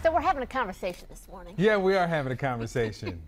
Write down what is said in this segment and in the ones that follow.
So we're having a conversation this morning. Yeah, we are having a conversation.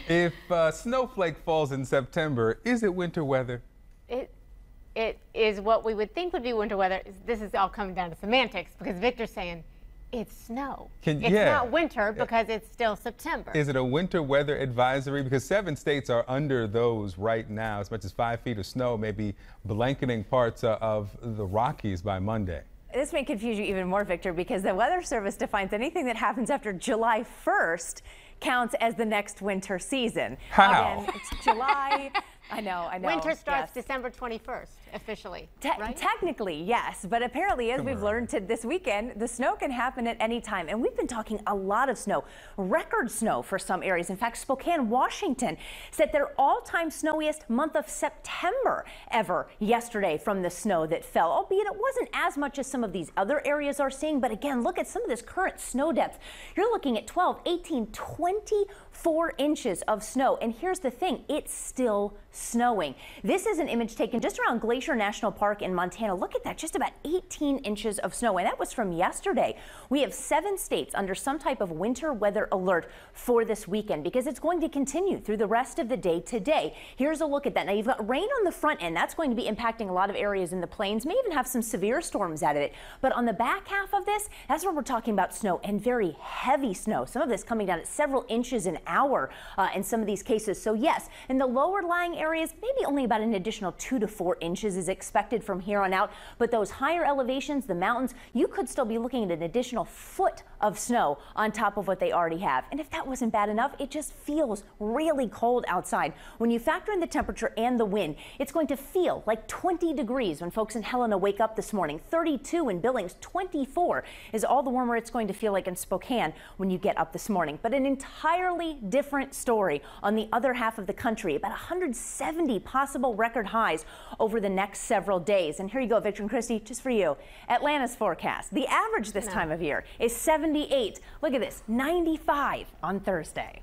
If snowflake falls in September, is it winter weather? It is what we would think would be winter weather. This is all coming down to semantics because Victor's saying it's snow. It's not winter because it's still September. Is it a winter weather advisory? Because 7 states are under those right now. As much as 5 feet of snow may be blanketing parts of the Rockies by Monday. This may confuse you even more, Victor, because the Weather Service defines anything that happens after July 1st counts as the next winter season. How? Again, it's July. I know. Winter starts December 21st, officially, right? Technically, yes. But apparently, as we've learned this weekend, the snow can happen at any time. And we've been talking a lot of snow, record snow for some areas. In fact, Spokane, Washington set their all-time snowiest month of September ever yesterday from the snow that fell, albeit it wasn't as much as some of these other areas are seeing. But again, look at some of this current snow depth. You're looking at 12, 18, 24 inches of snow. And here's the thing, it's still snowing. This is an image taken just around Glacier National Park in Montana. Look at that, just about 18 inches of snow, and that was from yesterday. We have 7 states under some type of winter weather alert for this weekend because it's going to continue through the rest of the day today. Here's a look at that. Now you've got rain on the front end. That's going to be impacting a lot of areas in the plains, may even have some severe storms out of it. But on the back half of this, that's where we're talking about snow and very heavy snow. Some of this coming down at several inches an hour in some of these cases. So yes, in the lower lying areas, maybe only about an additional 2 to 4 inches is expected from here on out. But those higher elevations, the mountains, you could still be looking at an additional foot of snow on top of what they already have. And if that wasn't bad enough, it just feels really cold outside. When you factor in the temperature and the wind, it's going to feel like 20 degrees when folks in Helena wake up this morning. 32 in Billings, 24 is all the warmer it's going to feel like in Spokane when you get up this morning. But an entirely different story on the other half of the country, about 170 possible record highs over the next several days. And here you go, Victor and Christy, just for you. Atlanta's forecast. The average this time of year is 78. Look at this, 95 on Thursday.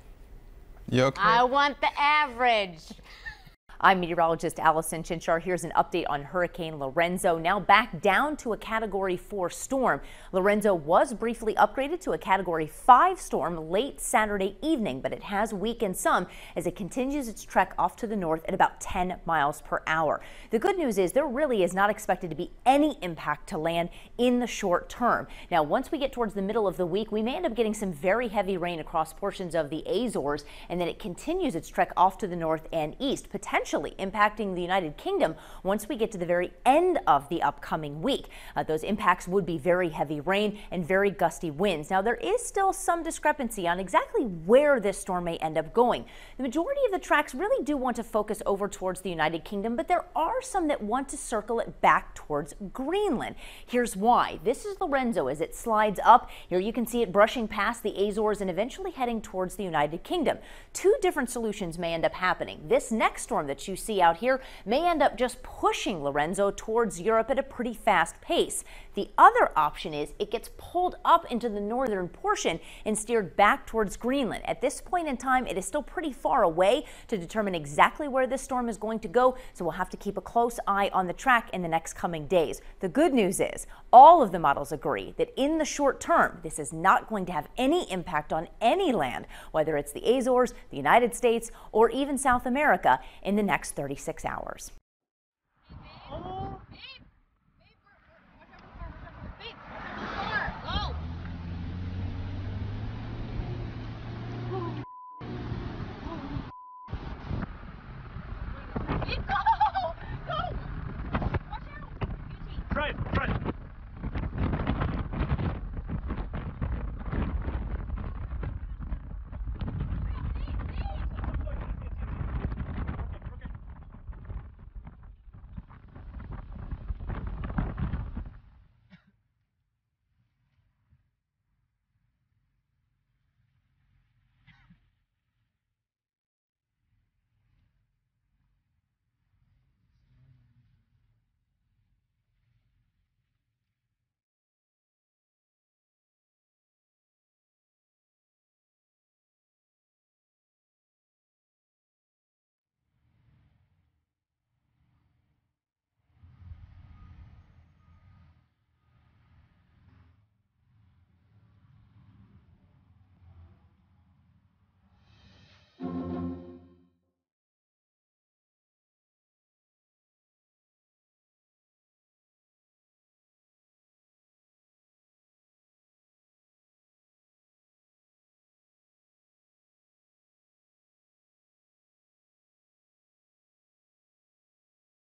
You okay? I want the average. I'm meteorologist Allison Chinchar. Here's an update on Hurricane Lorenzo, now back down to a Category 4 storm. Lorenzo was briefly upgraded to a Category 5 storm late Saturday evening, but it has weakened some as it continues its trek off to the north at about 10 miles per hour. The good news is there really is not expected to be any impact to land in the short term. Now, once we get towards the middle of the week, we may end up getting some very heavy rain across portions of the Azores, and then it continues its trek off to the north and east, potentially impacting the United Kingdom once we get to the very end of the upcoming week. Those impacts would be very heavy rain and very gusty winds. Now, there is still some discrepancy on exactly where this storm may end up going. The majority of the tracks really do want to focus over towards the United Kingdom, but there are some that want to circle it back towards Greenland. Here's why. This is Lorenzo as it slides up. Here you can see it brushing past the Azores and eventually heading towards the United Kingdom. 2 different solutions may end up happening. This next storm that you see out here may end up just pushing Lorenzo towards Europe at a pretty fast pace. The other option is it gets pulled up into the northern portion and steered back towards Greenland. At this point in time, it is still pretty far away to determine exactly where this storm is going to go, so we'll have to keep a close eye on the track in the next coming days. The good news is all of the models agree that in the short term, this is not going to have any impact on any land, whether it's the Azores, the United States, or even South America in the next 36 hours.